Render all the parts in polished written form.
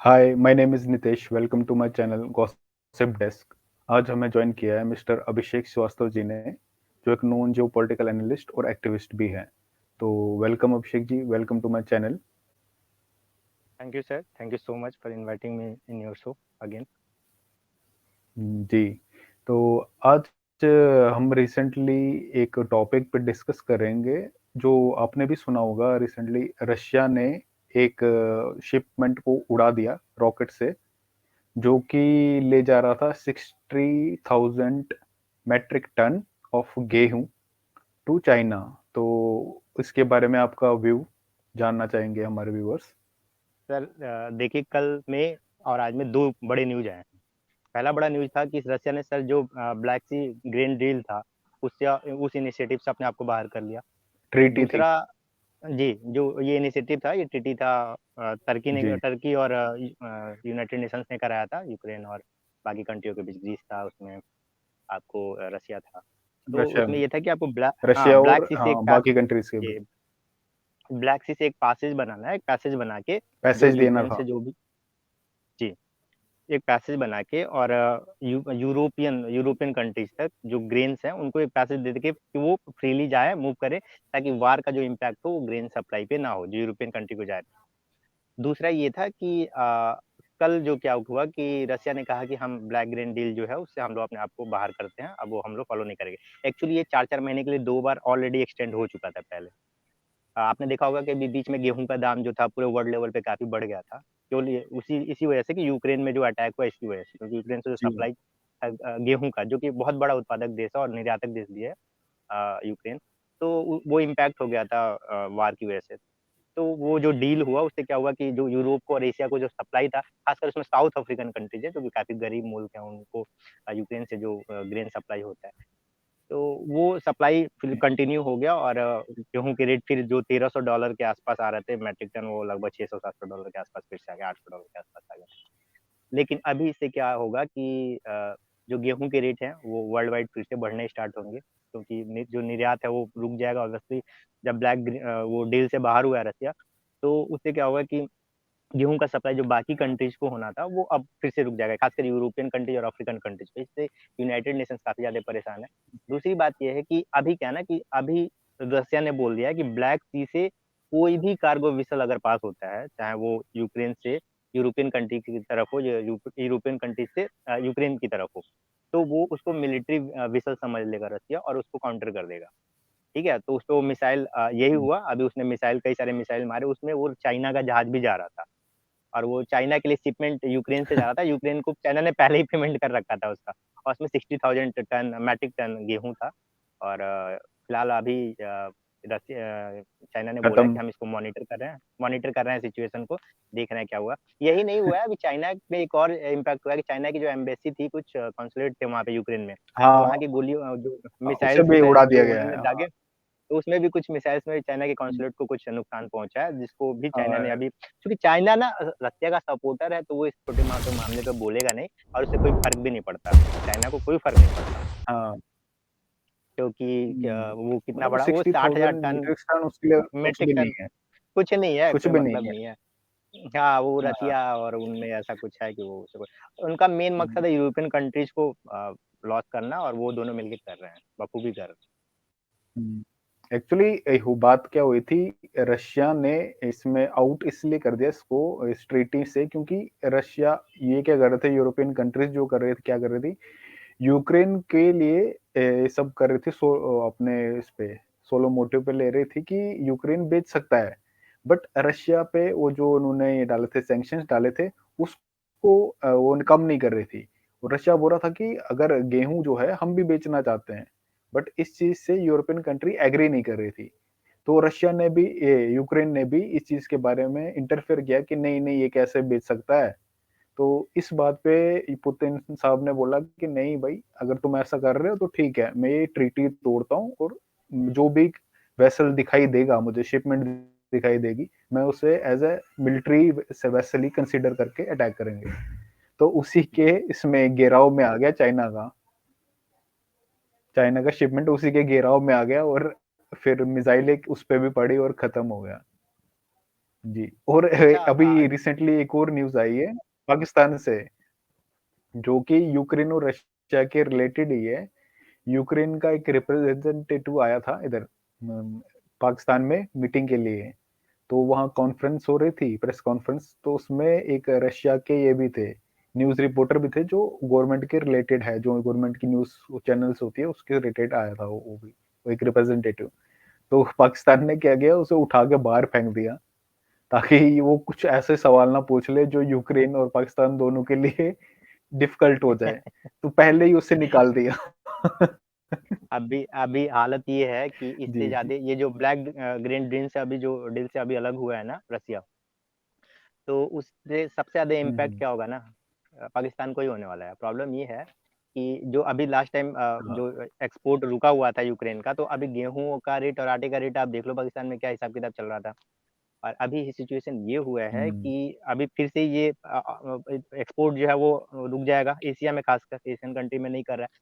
Hi, my name is Nitesh, welcome to my channel gossip desk. आज हमें join किया है मिस्टर अभिषेक श्रीवास्तव जी ने, जो एक नोन जियोपॉलिटिकल एनालिस्ट और एक्टिविस्ट भी हैं। तो welcome Abhishek ji, welcome to my channel. Thank you, sir. Thank you so much for inviting me in your show again. जी, तो आज हम रिसेंटली एक टॉपिक पे डिस्कस करेंगे, जो आपने भी सुना होगा। रिसेंटली रशिया ने एक शिपमेंट को उड़ा दिया रॉकेट से, जो कि ले जा रहा था 60,000 मैट्रिक टन ऑफ गेहूं टू चाइना। तो इसके बारे में आपका व्यू जानना चाहेंगे हमारे व्यूअर्स। सर देखिए कल में और आज में दो बड़े न्यूज आए हैं। पहला बड़ा न्यूज था कि रसिया ने सर जो ब्लैक सी ग्रीन डील था उससे उस इनिशिएटिव से अपने आप को बाहर कर लिया। ट्रीटी थी। दूसरा जी जो ये इनिशिएटिव था ये ट्रीटी था जी। टर्की और यूनाइटेड नेशंस ने कराया था यूक्रेन और बाकी कंट्रियों के बीच ग्रीस था उसमें आपको रसिया था। तो रशिया उसमें ये था कि आपको रशिया ब्लैक और सी से हाँ, बाकी कंट्रीज के भी ये ब्लैक सी से एक पैसेज बनाना है, एक पैसेज बना के जो पैसेज देना यूक्रेन था। से जो भी जी एक पैसेज बना के और यूरोपियन यूरोपियन कंट्रीज तक जो ग्रेन्स हैं उनको एक पैसेज दे के कि वो फ्रीली जाए मूव करे, ताकि वार का जो इम्पैक्ट हो वो ग्रेन सप्लाई पे ना हो जो यूरोपियन कंट्री को जाए। दूसरा ये था कि कल जो क्या हुआ कि रसिया ने कहा कि हम ब्लैक ग्रेन डील जो है उससे हम लोग अपने आप को बाहर करते हैं, अब वो हम लोग फॉलो नहीं करेंगे। एक्चुअली ये 4-4 महीने के लिए 2 बार ऑलरेडी एक्सटेंड हो चुका था पहले। आपने देखा होगा कि बीच में गेहूं का दाम जो था पूरे वर्ल्ड लेवल पे काफी बढ़ गया था, केवल उसी इसी वजह से कि यूक्रेन में जो अटैक हुआ इसकी वजह से, क्योंकि यूक्रेन से जो जी। सप्लाई गेहूं का जो कि बहुत बड़ा उत्पादक देश है और निर्यातक देश भी है यूक्रेन, तो वो इम्पैक्ट हो गया था वार की वजह से। तो वो जो डील हुआ उससे क्या हुआ कि जो यूरोप को और एशिया को जो सप्लाई था, खासकर उसमें साउथ अफ्रीकन कंट्रीज है जो कि काफी गरीब मुल्क है, उनको यूक्रेन से जो ग्रेन सप्लाई होता है, तो वो सप्लाई फिर कंटिन्यू हो गया और गेहूं के रेट फिर जो $1300 के आसपास आ रहे थे मैट्रिक टन, वो लगभग $600-700 के आसपास फिर से आ गया, $800 के आसपास आ गया। लेकिन अभी इससे क्या होगा कि जो गेहूं के रेट हैं वो वर्ल्ड वाइड फिर से बढ़ने स्टार्ट होंगे, क्योंकि जो निर्यात है वो रुक जाएगा ऑब्वियसली। जब वो डील से बाहर हुआ है रसिया, तो उससे क्या होगा कि गेहूं का सप्लाई जो बाकी कंट्रीज को होना था वो अब फिर से रुक जाएगा, खासकर यूरोपियन कंट्रीज और अफ्रीकन कंट्रीज पे। इससे यूनाइटेड नेशंस काफी ज्यादा परेशान है। दूसरी बात यह है कि अभी क्या ना कि अभी रसिया ने बोल दिया है कि ब्लैक सी से कोई भी कार्गो विसल अगर पास होता है, चाहे वो यूक्रेन से यूरोपियन कंट्री की तरफ हो या यूरोपियन कंट्री से यूक्रेन की तरफ हो, तो वो उसको मिलिट्री विसल समझ लेगा रसिया और उसको काउंटर कर देगा। ठीक है, तो उसको मिसाइल यही हुआ, अभी उसने मिसाइल कई सारे मिसाइल मारे, उसमें वो चाइना का जहाज भी जा रहा था और वो चाइना के लिए शिपमेंट यूक्रेन से जा रहा था। यूक्रेन को चाइना ने पहले ही पेमेंट कर रखा था उसका, और उसमें 60,000 टन मैट्रिक टन गेहूं था। और फिलहाल अभी चाइना ने बोला है खत्म। कि हम इसको मॉनिटर कर रहे हैं सिचुएशन को, देख रहे हैं क्या हुआ। यही नहीं हुआ है, अभी चाइना में एक और इम्पैक्ट हुआ है कि चाइना की जो एम्बेसी थी, कुछ कॉन्सुलेट थे वहाँ पे यूक्रेन में, तो हाँ, वहाँ की गोली जो उसे मिसाइल्स भी उड़ा दिया जो गया उन्होंने है। दागे, तो उसमें भी कुछ मिसाइल्स में चाइना के कॉन्सुलेट को कुछ नुकसान पहुंचा है, जिसको भी चाइना ने हाँ, अभी, क्योंकि चाइना ना रसिया का सपोर्टर है, तो वो इस छोटे मोटे मामले पे बोलेगा नहीं और उससे कोई फर्क भी नहीं पड़ता। चाइना को कोई फर्क नहीं पड़ता, हाँ। क्योंकि वो कितना मतलब बड़ा, वो 60,000 60,000 टन मीट्रिक टन उसके लिए कुछ मेट्रिक भी नहीं टन है। कुछ नहीं है, कुछ कोई भी मतलब नहीं है। नहीं है। हाँ, वो हाँ। रसिया और उनमें ऐसा कुछ है कि वो उनका मेन हम्म। मकसद है यूरोपियन कंट्रीज को लॉस करना, और वो दोनों मिलकर कर रहे हैं, बखूबी कर रहे हैं। एक्चुअली बात क्या हुई थी, रशिया ने इसमें आउट इसलिए कर दिया इसको इस ट्रीटी से, क्योंकि रशिया ये क्या कर रहे थे, यूरोपियन कंट्रीज जो कर रहे थे, क्या कर रही थी, यूक्रेन के लिए सब कर रही थी। अपने इस पे सोलो मोटिव पे ले रही थी कि यूक्रेन बेच सकता है, बट रशिया पे वो जो उन्होंने ये डाले थे, सैंक्शंस डाले थे, उसको वो कम नहीं कर रही थी। और रशिया बोल रहा था कि अगर गेहूं जो है हम भी बेचना चाहते हैं, बट इस चीज से यूरोपियन कंट्री एग्री नहीं कर रही थी। तो रशिया ने भी, यूक्रेन ने भी इस चीज के बारे में इंटरफेयर किया कि नहीं नहीं, ये कैसे बेच सकता है। तो इस बात पे पुतिन साहब ने बोला कि नहीं भाई, अगर तुम ऐसा कर रहे हो तो ठीक है, मैं ये ट्रीटी तोड़ता हूँ, और जो भी वेसल दिखाई देगा मुझे, शिपमेंट दिखाई देगी, मैं उसे एज ए मिलिट्री वेसल ही कंसिडर करके अटैक करेंगे। तो उसी के इसमें घेराव में आ गया चाइना का। चाइना का शिपमेंट उसी के घेराव में आ गया, और फिर मिसाइलें उस पे भी पड़ी और खत्म हो गया। जी, और अच्छा अभी रिसेंटली एक और न्यूज़ आई है पाकिस्तान से, जो कि यूक्रेन और रशिया के रिलेटेड ही है। यूक्रेन का एक रिप्रेजेंटेटिव आया था इधर पाकिस्तान में मीटिंग के लिए, तो वहाँ कॉन्फ्रेंस हो रही थी, प्रेस कॉन्फ्रेंस, तो उसमें एक रशिया के ये भी थे, न्यूज़ रिपोर्टर भी थे जो गवर्नमेंट के रिलेटेड है, जो गवर्नमेंट की न्यूज़ चैनल्स होती है उसके रिलेटेड आया था वो भी, वो एक रिप्रेजेंटेटिव। तो पाकिस्तान ने क्या किया, उसे उठा के बाहर फेंक दिया, ताकि वो कुछ ऐसे सवाल ना पूछ ले जो यूक्रेन और पाकिस्तान दोनों के लिए डिफिकल्ट हो जाए, तो पहले ही उसे निकाल दिया। अभी अभी हालत ये है कि इससे जी, जी। ज़्यादा ये जो ब्लैक ग्रीन डील से अभी अलग हुआ है ना रसिया, तो उससे सबसे ज़्यादा हुँ, इम्पैक्ट हुँ। क्या होगा ना, पाकिस्तान को ही होने वाला है। प्रॉब्लम ये है कि जो अभी लास्ट टाइम हाँ। जो एक्सपोर्ट रुका हुआ था यूक्रेन का, तो अभी गेहूँ का रेट और आटे का रेट आप देख लो पाकिस्तान में क्या हिसाब-किताब चल रहा था। और अभी सिचुएशन ये हुआ है हुँ। कि अभी फिर से ये एक्सपोर्ट जो है वो रुक जाएगा, एशिया में खासकर एशियन कंट्री में नहीं कर रहा है।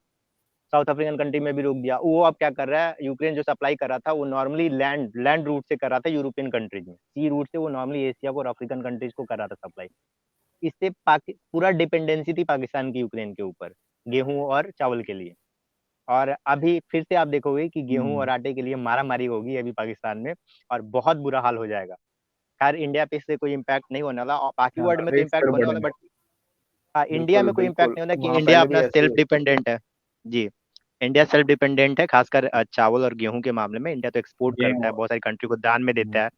साउथ अफ्रीकन कंट्री में भी रोक दिया। वो अब क्या कर रहा है, यूक्रेन जो सप्लाई कर रहा था वो नॉर्मली लैंड लैंड रूट से कर रहा था यूरोपियन कंट्रीज में। सी रूट से वो नॉर्मली एशिया को और अफ्रीकन कंट्रीज को कर रहा था सप्लाई। इससे पूरा डिपेंडेंसी थी पाकिस्तान की यूक्रेन के ऊपर, गेहूँ और चावल के लिए। और अभी फिर से आप देखोगे कि गेहूँ और हुँ। आटे के लिए मारा-मारी होगी अभी पाकिस्तान में और बहुत बुरा हाल हो जाएगा। खैर इंडिया पे इससे कोई इम्पैक्ट नहीं होने वाला और बाकी हाँ, वर्ल्ड में तो रेट्स इम्पैक्ट फिर होने वाला बढ़ेंगे। बट हाँ, इंडिया बिल्कुल, में कोई इम्पैक्ट बिल्कुल। नहीं होना कि वहाँ इंडिया पहले भी अपना ऐसे ही सेल्फ हुआ था। डिपेंडेंट है। जी, इंडिया सेल्फ डिपेंडेंट है खासकर चावल और गेहूँ के मामले में। इंडिया तो एक्सपोर्ट करता गेहूँ है, बहुत सारी कंट्री को दान में हुँ, देता है।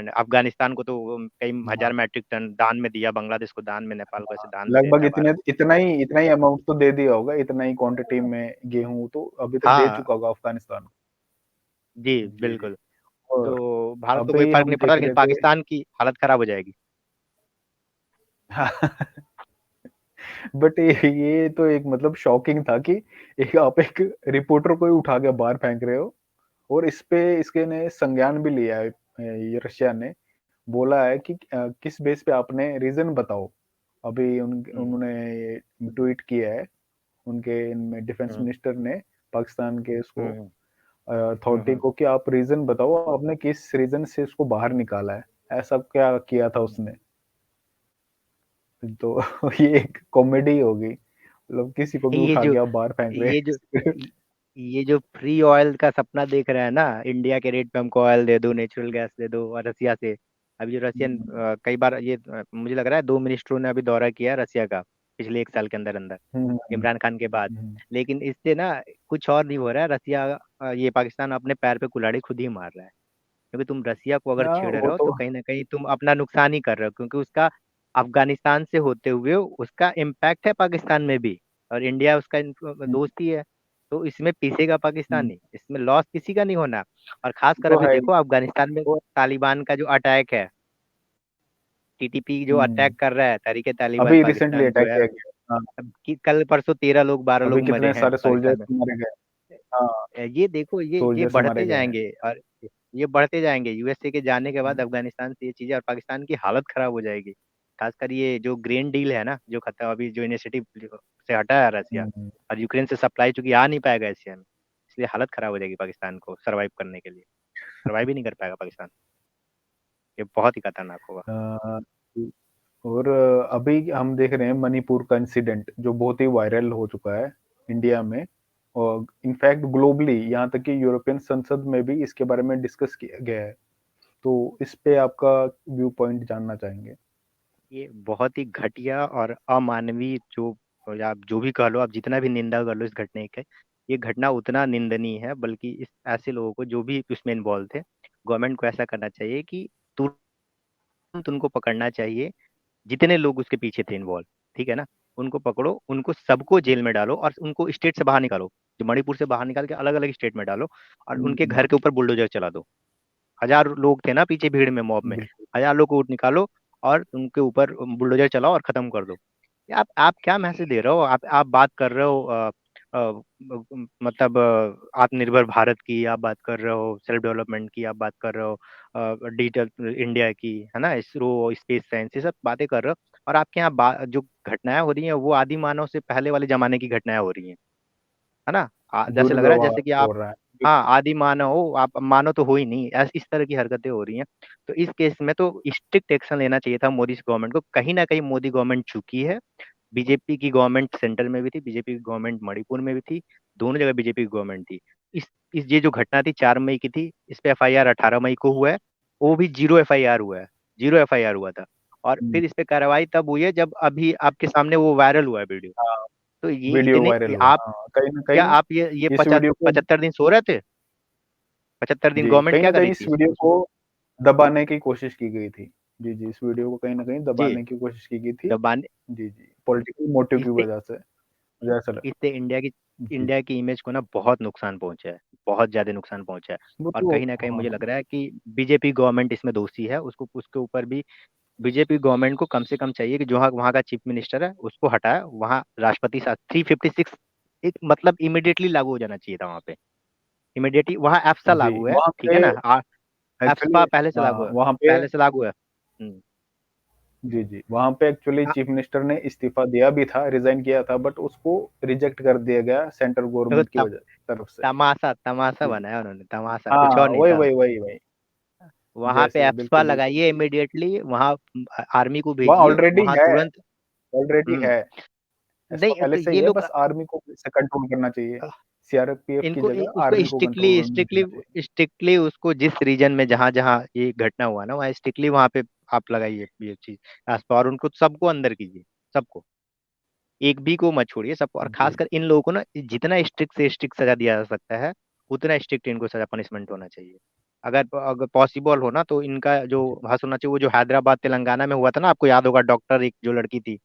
अफ़गानिस्तान को तो कई हाँ, हज़ार मैट्रिक टन दान में दिया, बांग्लादेश को दान में, नेपाल को ऐसे हाँ। दान में लगभग देता है भारत। इतना ही अमाउंट तो दे दिया होगा, इतना ही क्वांटिटी में गेहूँ तो अभी तक दे हाँ, चुका होगा अफ़गानिस्तान को। जी, जी, जी। बिल्कुल। और तो भारत को कोई अभी फ़र्क हम नहीं पड़ता देख लेकिन रहे थे। पाकिस्तान की हालत खराब हो जाएगी। बट ये तो एक मतलब शॉकिंग था कि एक आप एक रिपोर्टर को ही उठा के बाहर फेंक रहे हो, और इस पे इसके ने संज्ञान भी लिया है, ये रशिया ने बोला है कि किस बेस पे आपने रीजन बताओ। अभी हुँ, उन्होंने ट्वीट किया है उनके इनमें डिफेंस हुँ, मिनिस्टर ने पाकिस्तान के उसको हुँ, हुँ, अथॉरिटी हुँ, को कि आप रीजन बताओ, आपने किस रीजन से उसको बाहर निकाला है, ऐसा क्या किया था हुँ। उसने। तो ये एक कॉमेडी हो गई, मतलब किसी को भी ये उठा जो के आप बाहर फेंक रहे ये जो हैं। य ये जो फ्री ऑयल का सपना देख रहा है ना, इंडिया के रेट पे हमको ऑयल दे दो, नेचुरल गैस दे दो और रसिया से। अभी जो रशियन कई बार ये मुझे लग रहा है 2 मिनिस्टरों ने अभी दौरा किया है रसिया का, पिछले 1 साल के अंदर-अंदर, हुँ, हुँ, इमरान खान के बाद। हुँ। लेकिन इससे ना कुछ और नहीं हो रहा है, रसिया ये पाकिस्तान अपने पैर पे कुल्हाड़ी खुद ही मार रहा है। क्योंकि तुम रसिया को अगर हाँ, छेड़ रहे वो हो तो तो कहीं न कहीं तुम अपना नुकसान ही कर रहे हो क्योंकि उसका अफ़गानिस्तान से होते हुए उसका इम्पैक्ट है पाकिस्तान में भी और इंडिया उसका हुँ, दोस्त ही है। तो इसमें पीसेगा पाकिस्तान हुँ, नहीं, इसमें लॉस किसी का नहीं होना और ख़ासकर वो अभी है ही। देखो अफ़गानिस्तान में वो तालिबान का जो अटैक है, टीटीपी जो हुँ, अटैक कर रहा है, तहरीक-ए-तालिबान अभी रिसेंटली पाकिस्तान जो अटैक है, किया गया। हाँ, अब कि कल परसों 13 लोग 12 अभी लोग मरे कितने हैं सारे सोल्जर्स पाकिस्तान में। मारे गए। हाँ, ये देखो ये सोल्जर्स मारे बढ़ते गए हैं। जाएँगे और ये बढ़ते जाएँगे। यूएसए के जाने के बाद हुँ, अफ़गानिस्तान से ये चीज़ें और पाकिस्तान की हालत खराब हो जाएगी। ख़ासकर ये जो ग्रेन डील है ना, जो खत्म अभी जो इनिशिएटिव से हटा है रसिया हुँ, और यूक्रेन से सप्लाई चूँकि आ नहीं पाएगा एशिया में, इसलिए हालत खराब हो जाएगी पाकिस्तान को सर्वाइव करने के लिए। सर्वाइव ही नहीं कर पाएगा पाकिस्तान। ये बहुत ही खतरनाक होगा। अ, और अभी हम देख रहे हैं मणिपुर का इंसिडेंट जो बहुत ही वायरल हो चुका है इंडिया में, और इनफैक्ट ग्लोबली, यहाँ तक कि यूरोपियन संसद में भी इसके बारे में डिस्कस किया गया है। तो इस पे आपका व्यू पॉइंट जानना चाहेंगे? ये बहुत ही घटिया और अमानवीय जो और आप जो भी कह लो, आप जितना भी निंदा कर लो इस घटने के, ये घटना उतना निंदनीय है बल्कि इस ऐसे लोगों को जो भी इसमें इन्वॉल्व थे, गवर्नमेंट को ऐसा करना चाहिए कि तुरंत उनको पकड़ना चाहिए, जितने लोग उसके पीछे थे इन्वॉल्व, ठीक है ना? उनको पकड़ो, उनको सबको जेल में डालो और उनको स्टेट से बाहर निकालो। जो मणिपुर से बाहर निकाल के अलग-अलग स्टेट में डालो और हुँ, उनके हुँ, घर के ऊपर बुलडोज़र चला दो। हज़ार लोग थे ना पीछे भीड़ में, मॉब में, बिल्कुल। हज़ार लोग को निकालो और उनके ऊपर बुलडोज़र चलाओ और खत्म कर दो। आप क्या मैसेज दे रहे हो? आप बात कर रहे हो मतलब आत्मनिर्भर भारत की, आप बात कर रहे हो सेल्फ डेवलपमेंट की, आप बात कर रहे हो डिजिटल इंडिया की, है ना? इसरो, स्पेस साइंस ये सब बातें कर रहे हो और आपके यहाँ जो घटनाएँ हो रही हैं, वो आदि मानव से पहले वाले ज़माने की घटनाएँ हो रही हैं, है ना? जैसे लग रहा है दुर्व्यवहार जैसे कि हो आप रहा है। हाँ, आदि मानव हो, आप मानव तो हो ही नहीं, इस तरह की हरकतें हो रही हैं। तो इस केस में तो स्ट्रिक्ट एक्शन लेना चाहिए था मोदी गवर्नमेंट को। कहीं ना कहीं मोदी गवर्नमेंट चुकी है। बीजेपी की गवर्नमेंट सेंटर में भी थी, बीजेपी की गवर्नमेंट मणिपुर में भी थी, दोनों जगह बीजेपी की गवर्नमेंट थी। इस ये जो घटना थी 4 मई की थी, इस पे एफआईआर 18 मई को हुआ है। वो भी जीरो एफआईआर हुआ है, जीरो एफआईआर हुआ था। और हुँ, फिर इस पे कार्रवाई तब हुई है जब अभी आपके सामने वो वायरल हुआ है वीडियो। हाँ, तो ये वीडियो इतने वायरल हुआ। आप, हाँ, कहीं न क्या कहीं आप ये इस वीडियो को 75 दिन सो रहे थे? 75 दिन जी, गवर्नमेंट कहीं क्या न कर कहीं रही इस थी वीडियो उसमें? को दबाने की कोशिश की गई थी। जी, जी, इस वीडियो को कहीं न कहीं जी, दबाने की कोशिश की गई थी। दबाने जी, जी, पॉलिटिकल मोटिव की इससे वजह से, मुझे ऐसा लगा। इससे जी, इंडिया की इमेज को ना बहुत नुकसान पहुंचा है, बहुत ज्यादा नुकसान पहुंचा है। वो और तो कहीं ना कहीं हाँ, मुझे हाँ। लग रहा है कि बीजेपी गवर्नमेंट इसमें दोषी है। उसको उसके ऊपर भी बीजेपी गवर्नमेंट को कम से कम चाहिए कि जो वहाँ का चीफ मिनिस्टर है उसको हटाए। वहाँ राष्ट्रपति शासन 356 एक मतलब इमिडिएटली लागू हो जाना चाहिए था वहाँ पे। इमिडिएटली वहाँ एफ्सा जी, लागू है, वहाँ ठीक है पे ना? एक्चुअली एफ्सपा पहले से लागू है, वहाँ पे पहले से लागू है। जी, जी, वहाँ पे एक्चुअली हाँ, चीफ मिनिस्टर ने इस्तीफ़ा दिया भी था, रिज़ाइन किया था बट उसको रिजेक्ट कर दिया गया सेंट्रल देखो गवर्नमेंट की वजह तरफ से। तमाशा तमाशा जी, जी। बनाया उन्होंने, तमाशा, कुछ और हाँ, नहीं वही, था। वही, वही, वही। वहां पे जैसे एप्सपा बिल्कुल, बिल्कुल। लगाइए इमिडिएटली, वहां आर्मी को वहाँ भेजिए ऑलरेडी वहां है, तुरंत। ऑलरेडी हम्म। है। ऐसा नहीं पहले तो से ही ये है, लोग बस आर्मी को से कंट्रोल करना चाहिए। अ, सीआरपीएफ की इनको जगह उसको आर्मी को स्ट्रिक्टली कंट्रोल में स्ट्रिक्टली रखना चाहिए। स्ट्रिक्टली उसको जिस रीजन में जहां जहां ये घटना हुआ ना, वहाँ स्ट्रिक्टली वहां पे आप लगाइए ये चीज एप्सपा, और उनको सबको अंदर कीजिए, सबको, एक भी को मत छोड़िए, सबको। और जी, खासकर इन लोगों को ना जितना स्ट्रिक्ट से स्ट्रिक्ट सजा दिया जा सकता है, उतना स्ट्रिक्ट इनको सजा अगर होना चाहिए। अगर पॉसिबल हो ना तो इनका जो जी। हंस होना चाहिए, वो जो हैदराबाद तेलंगाना में हुआ था ना, आपको याद होगा, डॉक्टर एक जो लड़की थी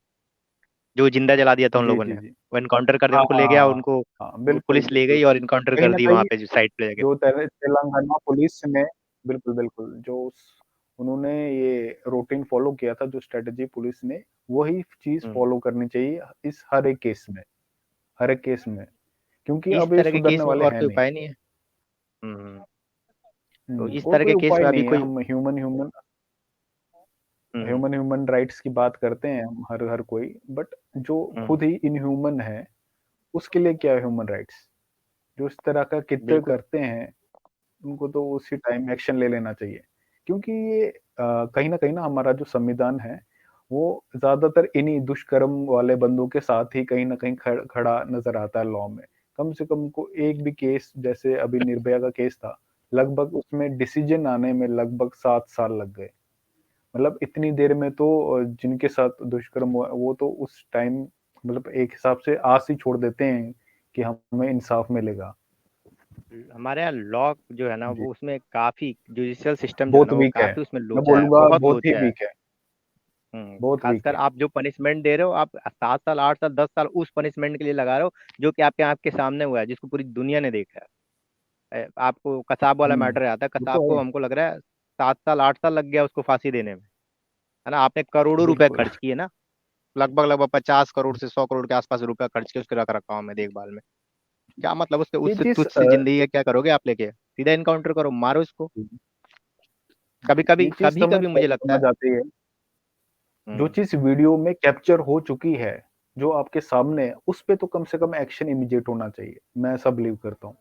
जो जिंदा जला दिया था उन जी, लोगों जी, ने। जी। वो इनकाउंटर कर दिया, हाँ, उनको हाँ, ले गया, हाँ, हाँ। उनको हाँ, बिल्कुल, पुलिस ले बिल्कुल। गई और इनकाउंटर कहीं कर न दी वहां कहीं पे जो साइड पे जाके। जो तेलंगाना पुलिस ने बिल्कुल, बिल्कुल, जो उस उन्होंने ये रूटीन फ़ॉलो किया था, जो स्ट्रैटेजी पुलिस ने, वही चीज़ हम्म। फ़ॉलो करनी चाहिए इस हर एक केस में, हर एक केस में, क्योंकि इस अब ये तरह के सुधरने केस में वाले और हैं कोई नहीं। उपाय नहीं है। तो इस और तरह कोई के केस उपाय में अभी नहीं है, कोई हम ह्यूमन ह्यूमन हम्म ह्यूमन ह्यूमन राइट्स की बात करते हैं हम हर हर कोई, बट जो हम्म, खुद ही इनह्यूमन है, उसके लिए क्या ह्यूमन राइट्स? जो इस तरह का कृत्य बिल्कुल। करते हैं, उनको तो उसी टाइम एक्शन ले लेना चाहिए। क्योंकि ये कहीं न कहीं ना हमारा जो संविधान है, वो ज़्यादातर इन्हीं दुष्कर्म वाले बंदों के साथ ही कहीं न कहीं खड़ा नज़र आता है लॉ में। कम से कम को एक भी केस जैसे अभी निर्भया का केस था, लगभग उसमें डिसीज़न आने में लगभग 7 साल लग गए। मतलब इतनी देर में तो जिनके साथ दुष्कर्म हुआ, वो तो उस टाइम मतलब एक हिसाब से आस ही छोड़ देते हैं कि हमें इंसाफ मिलेगा। हमारे यहाँ लॉ जो है ना, जी, वो उसमें काफी जुडिशियल सिस्टम जो है बहुत ना, वो वीक है। काफी उसमें मैं लोचा है, बोलूँगा बहुत बहुत ही लोचा है। वीक है, बहुत वीक खासकर है। आप जो पनिशमेंट दे रहे हो, आप 7 साल, 8 साल, 10 साल उस पनिशमेंट के लिए लगा रहे हो जो कि आपके आपके सामने हुआ है, जिसको पूरी दुनिया ने देखा है। आपको कसाब वाला हुँ, मैटर आता है, वो कसाब तो को है, हमको लग रहा है 7 साल, 8 साल लग गया उसको फांसी देने में, है ना? आपने करोड़ों रुपए बिल्कुल। खर्च किए ना, लगभग लगभग 50 करोड़ से 100 करोड़ के आसपास रुपया खर्च के उसके रख रखाव में, देखभाल में। क्या मतलब उसके, ये उससे चीज़ तुच्छ सी जिंदगी है, क्या करोगे आप लेके? सीधा इनकाउंटर करो, मारो इसको। कभी कभी ये चीज़ कभी समझ कभी मुझे लगता समझ है। आती है। जो हम्म, चीज़ वीडियो में कैप्चर हो चुकी है, जो आपके सामने है, उस पे तो कम से कम एक्शन इमीडिएट होना चाहिए। मैं ऐसा बिलीव करता हूँ।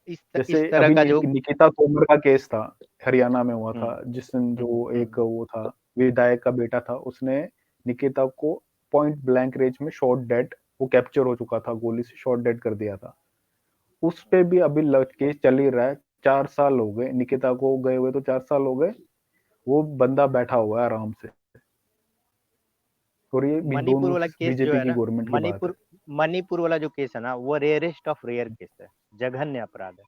जैसे इस तरह अभी का जो निकिता तोमर का केस था, हरियाणा में हुआ हम्म था, जिसमें हम्म जो एक हम्म वो था, विधायक का बेटा था, उसने निकिता को पॉइंट ब्लैंक रेंज में शॉट डेड, वो कैप्चर हो चुका था, गोली से शॉट डेड कर दिया था। उस पे भी अभी केस चल ही रहा है, 4 साल हो गए, निकिता को गए हुए तो 4 साल हो गए, वो बंदा बैठा हुआ है आराम से। और ये भी मणिपुर दोनों वाला केस जो बीजेपी है की ना, गवर्नमेंट की बात है। मणिपुर वाला जो केस है ना, वो रेयरेस्ट ऑफ रेयर केस है, जघन्य अपराध है।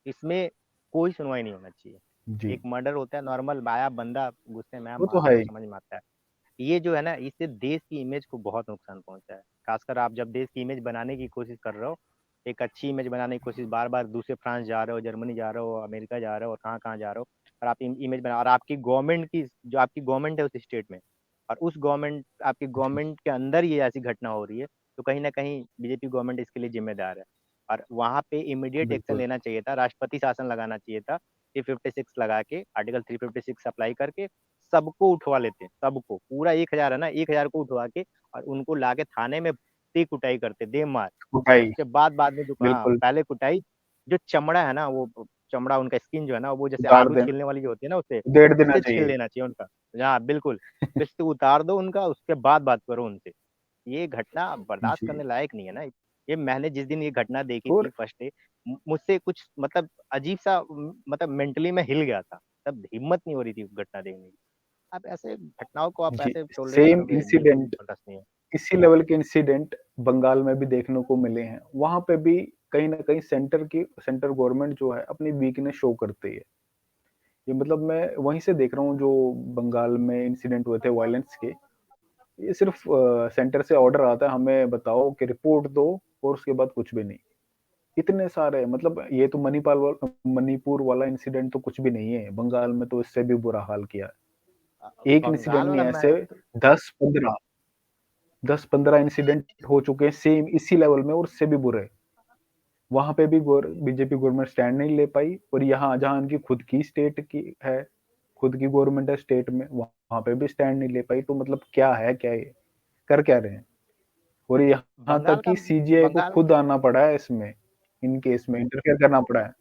इसमें कोई सुनवाई नहीं होना चाहिए। जी, एक मर्डर होता है नॉर्मल, आया बंदा गुस्से में आया, वो तो मार है दिया, ही। समझ में आता है। ये जो है ना, इससे देश की इमेज को बहुत नुकसान पहुंचा है। खासकर आप जब देश की इमेज बनाने की कोशिश कर रहे हो, एक अच्छी इमेज बनाने की कोशिश, बार बार दूसरे फ्रांस जा रहे हो, जर्मनी जा रहे हो, अमेरिका जा रहे हो, और कहाँ कहाँ जा रहे हो, और आप इमेज बना, और आपकी गवर्नमेंट की, जो आपकी गवर्नमेंट है उस स्टेट में, और उस गवर्नमेंट, आपकी जी, गवर्नमेंट के अंदर ये ऐसी घटना हो रही है, तो कहीं ना कहीं बीजेपी गवर्नमेंट इसके लिए जिम्मेदार है। और वहां पे इमीडिएट एक्शन बिल्कुल, लेना चाहिए था, राष्ट्रपति शासन लगाना चाहिए था। 356 लगा के, आर्टिकल 356 अप्लाई करके सबको उठवा लेते हैं, सबको, पूरा 1,000 है ना, 1,000 को उठवा के और उनको लाके थाने में कुटाई करते, दे मार। कुटाई, उसके बाद बाद में जो, हाँ, बिल्कुल। पहले कुटाई, जो चमड़ा है ना, वो चमड़ा उनका स्किन जो है ना, वो जैसे उतार आलू दें, छीलने वाली जो होती है ना, उससे उधेड़ देना उससे छील चाहिए। लेना चाहिए उनका। हाँ, बिल्कुल। इससे उतार दो उनका, उसके बाद बात करो उनसे। ये घटना बर्दाश्त जी। करने लायक नहीं है ना। ये मैंने जिस दिन ये घटना देखी थी और फर्स्ट डे, मुझसे कुछ मतलब अजीब सा मतलब मेंटली मैं हिल गया था। तब हिम्मत नहीं हो रही थी घटना देखने की। आप ऐसे घटनाओं को आप जी, ऐसे टॉलरेट सेम करोगे, बिल्कुल भी इंसिडेंट, बर्दाश्त नहीं है। इसी लेवल के इंसिडेंट बंगाल में भी देखने को मिले हैं। वहाँ पे भी कहीं न कहीं सेंटर गवर्नमेंट जो है अपनी वीकनेस शो करती है। ये मतलब मैं वहीं से देख रहा हूँ जो बंगाल में इंसिडेंट हुए थे वायलेंस के। ये सिर्फ़ सेंटर से ऑर्डर आता है हमें बताओ कि रिपोर्ट दो और उसके बाद कुछ भी नहीं। इतने सारे मतलब ये तो मणिपुर वाला इंसिडेंट तो कुछ भी नहीं है। बंगाल में तो इससे भी बुरा हाल किया है। एक इंसिडेंट बंगाल नहीं वाला ऐसे मैं तो 10-15 10-15 इंसिडेंट हो चुके हैं सेम इसी लेवल में और उससे भी बुरे। वहाँ पे भी बीजेपी गवर्नमेंट स्टैंड नहीं ले पाई और यहाँ जहाँ उनकी खुद की स्टेट की है, खुद की गवर्नमेंट है स्टेट में, वहाँ पे भी स्टैंड नहीं ले पाई। तो मतलब क्या है क्या ये? कर क्या रहे हैं? और यहाँ तक बंगाल का कि सीजीआई को बंगाल खुद आना पड़ा है इसमें, इन केस में इंटरफेयर करना पड़ा है।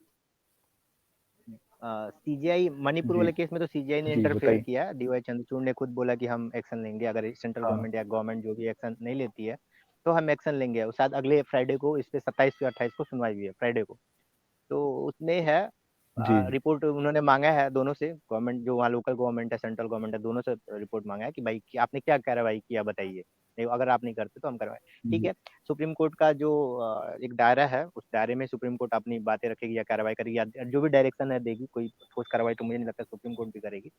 सीजीआई मणिपुर जी, वाले केस में तो सीजीआई ने जी इंटरफेयर बताइए। किया है। डीवाई चंद्रचूड़ ने खुद बोला कि हम एक्शन लेंगे, अगर सेंट्रल हाँ, गवर्नमेंट या गवर्नमेंट जो भी एक्शन नहीं लेती है तो हम एक्शन लेंगे। और शायद अगले फ्राइडे को इस पे 27 या 28 को सुनवाई हुई है, फ्राइडे को। तो उसमें है जी, जी। रिपोर्ट उन्होंने मांगा है दोनों से, गवर्नमेंट जो वहाँ लोकल गवर्नमेंट है, सेंट्रल गवर्नमेंट है, दोनों से रिपोर्ट मांगा है कि भाई कि आपने क्या कार्रवाई किया बताइए, नहीं अगर आप नहीं करते तो हम कार्रवाई। ठीक जी, है। सुप्रीम कोर्ट का जो एक दायरा है, उस दायरे में सुप्रीम कोर्ट अपनी बातें रखेगी या कार्रवाई करेगी, या जो भी डायरेक्शन है देगी, कोई ठोस कार्रवाई तो मुझे नहीं लगता सुप्रीम कोर्ट भी करेगी।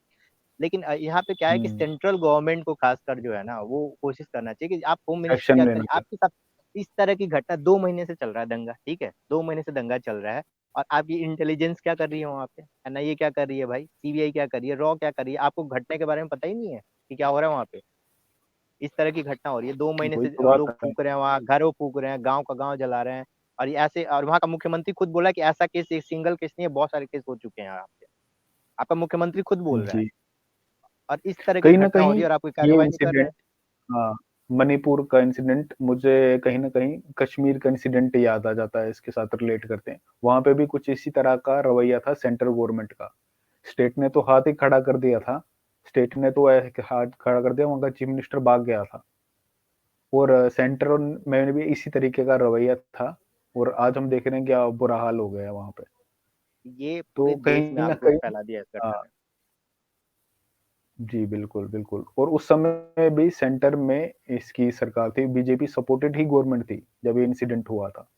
लेकिन यहाँ पे क्या है कि हुँ, सेंट्रल गवर्नमेंट को खासकर जो है ना, वो कोशिश करना चाहिए कि आप होम मिनिस्ट्री एक्शन क्या लेना करिए चाहिए। आपके साथ। इस तरह की घटना 2 महीने से चल रहा है दंगा, ठीक है, 2 महीने से दंगा चल रहा है। और आपकी इंटेलिजेंस क्या कर रही है वहाँ पे, एनआईए क्या कर रही है भाई, सीबीआई क्या कर रही है, रॉ क्या कर रही है, आपको घटने के बारे में पता ही नहीं है कि क्या हो रहा है वहाँ पे। इस तरह की घटना हो रही है, 2 महीने वही से तो बात लोग है। फूक रहे हैं वहाँ, घरों फूक रहे हैं, गाँव का गाँव जला रहे हैं। और ये ऐसे, और वहाँ का मुख्यमंत्री खुद बोला कि ऐसा केस एक सिंगल केस नहीं है, बहुत सारे केस हो चुके हैं यहाँ पे। आपका मुख्यमंत्री खुद बोल रहा है। जी, और इस तरह की कहीं न घटना हो रही कहीं है और आप कोई ये कार्रवाई नहीं कर रहे इंसिडेंट, हैं। हाँ, मणिपुर का इंसिडेंट मुझे कहीं न कहीं कश्मीर का इंसिडेंट याद आ जाता है, इसके साथ रिलेट करते हैं। वहाँ पे भी कुछ इसी तरह का रवैया था सेंट्रल गवर्नमेंट का। स्टेट ने तो हाथ ही खड़ा कर दिया था। स्टेट ने तो हाथ खड़ा कर दिया, वहाँ का चीफ मिनिस्टर भाग गया था। और सेंटर में भी इसी तरीके का रवैया था और आज हम देख रहे हैं क्या बुरा हाल हो गया है वहाँ पे। ये तो पूरे देश में कहीं न आक्रोश कहीं फैला दिया इस हाँ, घटना ने। जी, बिल्कुल, बिल्कुल। और उस समय भी सेंटर में इसकी सरकार थी, बीजेपी सपोर्टेड ही गवर्नमेंट थी, जब ये इंसिडेंट हुआ था।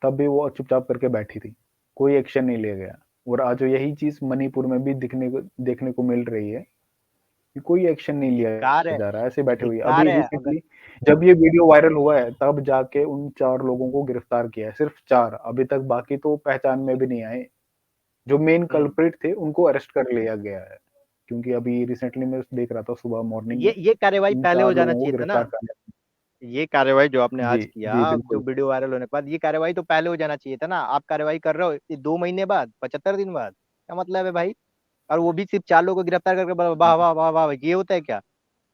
तब भी वो चुपचाप करके बैठी थी, कोई एक्शन नहीं लिया गया। और आज यही चीज़ मणिपुर में भी देखने को मिल रही है कि कोई एक्शन नहीं लिया धिक्कार है, जा रहा है, ऐसे बैठे हुए हैं। धिक्कार अभी है अगर। रिसेंटली जब ये वीडियो वायरल हुआ है, तब जाके उन 4 लोगों को गिरफ्तार किया है, सिर्फ़ 4, अभी तक बाकी तो पहचान में भी नहीं आए। जो मेन हम्म, कल्प्रिट थे, उनको अरेस्ट कर लिया गया है। क्योंकि अभी रिसेंटली मैं देख रहा था सुबह मॉर्निंग में, ये कार्रवाई इन पहले हो 4 जाना लोगों को चाहिए था ना। गिरफ्तार कर लिया। ये कार्रवाई जो आपने जी, आज किया, जी, जो बिल्कुल। वीडियो वायरल होने के बाद, ये कार्रवाई तो पहले हो जाना चाहिए था ना। आप कार्रवाई कर रहे हो ये 2 महीने बाद, 75 दिन बाद, क्या मतलब है भाई। और वो भी सिर्फ 4 लोगों को गिरफ्तार करके वाह वाह वाह वाह, ये होता है क्या।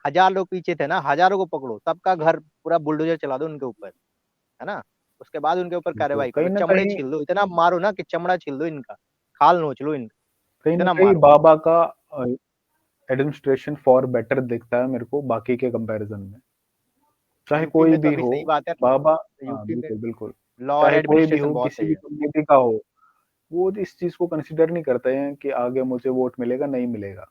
1000 लोग पीछे थे ना, हजारों को पकड़ो, सबका घर पूरा बुलडोजर चला दो उनके ऊपर, है ना। उसके बाद उनके ऊपर बिल्कुल, कार्रवाई करो, चमड़े छील दो, इतना मारो ना कि चमड़ा छील दो इनका, खाल नोच लो इनका, कहीं न इतना कहीं मारो। बाबा का अ, एडमिनिस्ट्रेशन फॉर बेटर दिखता है मेरे को बाकी के कंपैरिज़न में। चाहे यूपी कोई में तो भी अभी हो, सही बात है। बाबा, हाँ, यूपी में बिल्कुल, बिल्कुल। लॉ और चाहे कोई भी एडमिनिस्ट्रेशन हो, बहुत किसी सही भी है। कम्युनिटी का हो, वो इस चीज़ को कंसिडर नहीं करते हैं कि आगे मुझे वोट मिलेगा, नहीं मिलेगा।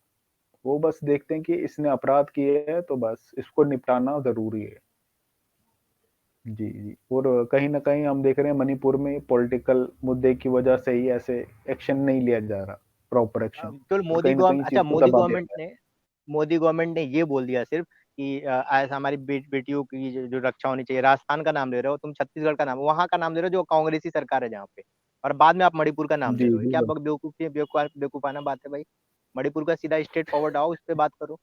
वो बस देखते हैं कि इसने अपराध किए हैं, तो बस इसको निपटाना ज़रूरी है। जी, जी। और कहीं न कहीं हम देख रहे हैं मणिपुर में पॉलिटिकल मुद्दे की वजह से ही ऐसे एक्शन नहीं लिया जा रहा, प्रॉपर एक्शन, तो और कहीं न कहीं अच्छा चीज़ को मोदी दबा दिया गवर्नमेंट गया है। ने, मोदी गवर्नमेंट ने ये बोल दिया सिर्फ कि ऐसा हमारी बेटियों की जो रक्षा होनी चाहिए। राजस्थान का नाम ले रहे हो तुम, छत्तीसगढ़ का नाम, वहां का नाम ले रहे हो जो कांग्रेसी सरकार है जहाँ पे, और बाद में आप मणिपुर का नाम ले जी, रहे हो। ये क्या बिल्कुल। बेवकूफी बेवकूफाना बात है भाई। मणिपुर का सीधा स्ट्रेट फॉरवर्ड आओ, इस पे बात करो।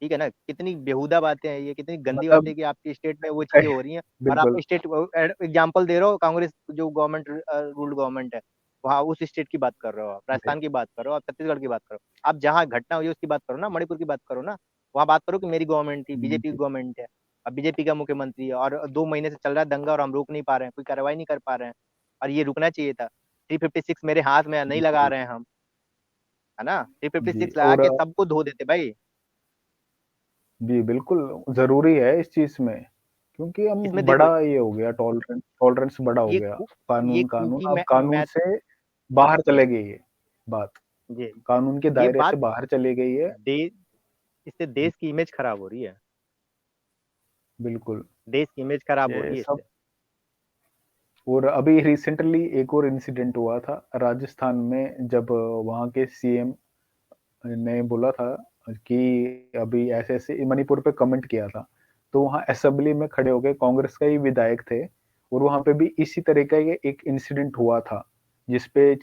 ठीक है ना, कितनी बेहुदा बातें हैं ये, कितनी गंदी बातें मतलब हैं कि आपकी स्टेट में वो चीजें कहीं हो रही हैं। और आप बिल्कुल, स्टेट एग्जाम्पल दे रहे हो, कांग्रेस जो गवर्नमेंट रूल्ड गवर्नमेंट है, वहाँ उस स्टेट की बात कर रहे हो आप, जी, राजस्थान की बात करो, आप छत्तीसगढ़ की बात करो। आप जहाँ घटना हुई है उसकी बात करो ना, मणिपुर की बात करो ना। वहाँ बात करो कि मेरी गवर्नमेंट थी, बीजेपी की जी, गवर्नमेंट है, अब बीजेपी का मुख्यमंत्री है, और 2 महीने से चल रहा है दंगा और हम रोक नहीं पा रहे हैं, कोई कार्रवाई नहीं कर पा रहे हैं। और ये रुकना चाहिए था। 356 मेरे हाथ में नहीं लगा बिल्कुल। रहे हैं हम, है ना? जी 356 लगा और के सबको धो देते भाई। जी, बिल्कुल ज़रूरी है इस चीज़ में, क्योंकि हम इसमें देखो, बड़ा ये हो गया टॉलरेंस बड़ा हो ये गया। कु ये कानून कुकी अब कानून मैं से बाहर चले गई है बात। जी, कानून के ये दायरे से बात बाहर चली गई है। दे इससे देश की इमेज खराब हो रही है। बिल्कुल, देश की इमेज खराब हो ये रही है सब। इससे। और अभी रिसेंटली एक और इंसिडेंट हुआ था राजस्थान में, जब वहाँ के सीएम ने बोला था कि अभी ऐसे-ऐसे मणिपुर पे कमेंट किया था। तो वहाँ असेंबली में खड़े हो के कांग्रेस का ही विधायक थे और वहाँ पे भी इसी तरह का ये एक इंसिडेंट हुआ था, जिस पे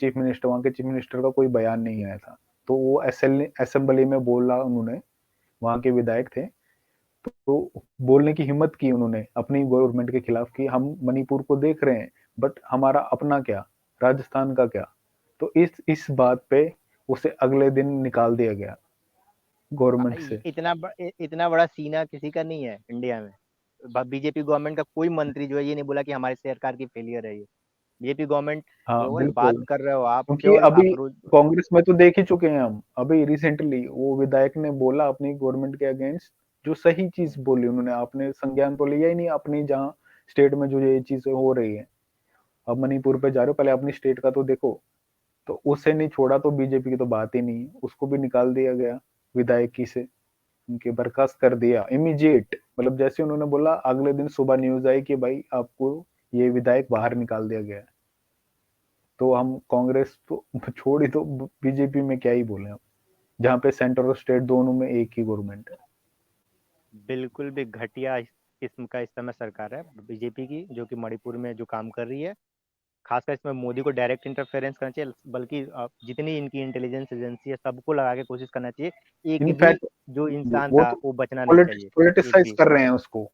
वहाँ के चीफ मिनिस्टर का कोई बयान नहीं आया था। तो वो असेंबली में बोला उन्होंने, वहाँ के विधायक थे, तो बोलने की हिम्मत की उन्होंने अपनी गवर्नमेंट के खिलाफ कि हम मणिपुर को देख रहे हैं, बट हमारा अपना क्या? राजस्थान का क्या? तो इस बात पे उसे अगले दिन निकाल दिया गया गवर्नमेंट से। इतना बड़ा सीना किसी का नहीं है इंडिया में। बीजेपी गवर्नमेंट का कोई मंत्री जो है ये नहीं बोला कि हमारी सरकार की फेलियर है ये। बीजेपी गवर्नमेंट हाँ, केवल बात बिल्कुल, कर रहे हो आप, क्योंकि केवल अभी आप रोज। कांग्रेस में तो देख ही चुके हैं हम। अभी रिसेंटली वो विधायक ने बोला अपनी गवर्नमेंट के अगेंस्ट, जो सही चीज़ बोली उन्होंने, आपने संज्ञान तो लिया ही नहीं अपनी जहाँ स्टेट में जो ये चीज़ें हो रही हैं। अब मणिपुर पे जा रहे हो, पहले अपनी स्टेट का तो देखो। तो उसे नहीं छोड़ा तो बीजेपी की तो बात ही नहीं है, उसको भी निकाल दिया गया विधायकी से, उनके बर्खास्त कर दिया इमीडिएट। मतलब जैसे उन्होंने बोला अगले दिन सुबह न्यूज आई कि भाई आपको ये विधायक बाहर निकाल दिया गया है। तो हम कांग्रेस तो छोड़ ही दो, बीजेपी में क्या ही बोले हम, जहाँ पे सेंटर और स्टेट दोनों में एक ही गवर्नमेंट है। बिल्कुल भी घटिया किस्म का इस समय सरकार है बीजेपी की, जो कि मणिपुर में जो काम कर रही है। खासकर इसमें मोदी को डायरेक्ट इंटरफेरेंस करना चाहिए, बल्कि जितनी इनकी इंटेलिजेंस एजेंसी है सबको लगा के कोशिश करना चाहिए। एक भी इनफैक्ट जो इंसान वो था तो वो बचना नहीं चाहिए। एक पॉलिटिसाइज भी। कर रहे हैं उसको।